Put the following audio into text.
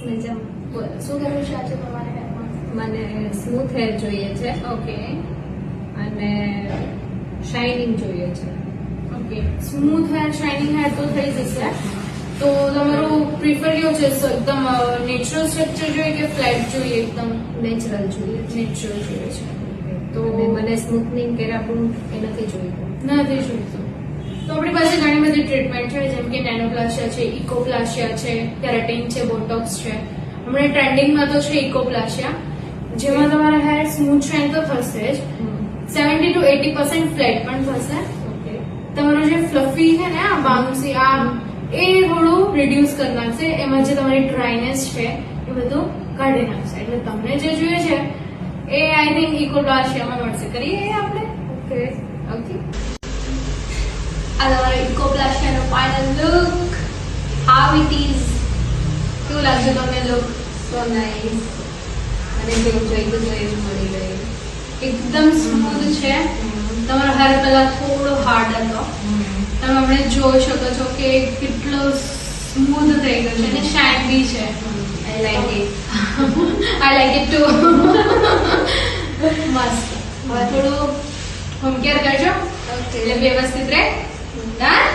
મજામાં. શું કરવું છે આજે તમારે હેરમાં? મને સ્મૂથ હેર જોઈએ છે ઓકે અને શાઇનિંગ જોઈએ છે. Okay, smooth hair shining hair તો થઈ જશે. તો તમારું પ્રિફર કેવું છે? એકદમ નેચરલ સ્ટ્રક્ચર જોઈએ કે ફ્લેટ જોઈએ? એકદમ નેચરલ જોઈએ છે. નેચરલ જોઈએ છે. તો મને સ્મૂથનિંગ કેરાબ્રુન એ નથી જોઈતું. નથી જોઈતું. તો આપણી પાસે ઘણી બધી ટ્રીટમેન્ટ છે, જેમ કે નેનોપ્લાસ્ટિયા છે, ઇકોપ્લાસ્ટિયા છે, કેરાટિન છે, બોટોક્સ છે. હમણાં ટ્રેન્ડિંગમાં તો છે ઇકોપ્લાસ્ટિયા, જેમાં તમારા હેર સ્મૂથ શાઇન તો થશે જ, 70 to 80% ફ્લેટ પણ થશે. ઓકે. તમારું જે ફ્લફી છે ને, આ બાઉન્સી, આ એ થોડું રિડ્યુસ કરી નાખશે. એમાં જે તમારી ડ્રાયનેસ છે એ બધું કાઢી નાખશે. એટલે તમને જે જોઈએ છે એ આઈ થિંક ઇકોપ્લાસ્ટિયામાં મળશે. કરીએ એ આપણે? ઓકે. ઓકે. આ તમારો ઇકોપ્લાસ્ટિયાનો final look. How it is? કેવું લાગ્યું તમને લુક? સો નાઇસ. મને જેવું જોઈતું હતું એવું મળી ગયું. એકદમ સ્મૂથ છે. તમારો હેર પહેલા થોડો હાર્ડ હતો, તમે હમણાં જોઈ શકો છો કે કેટલો સ્મૂથ થઈ ગયો છે અને શાઇન બી છે. I like it. I like it to. મસ્ત. હવે થોડું હોમ કેર કરજો ઓકે. એટલે વ્યવસ્થિત રહે. ડન?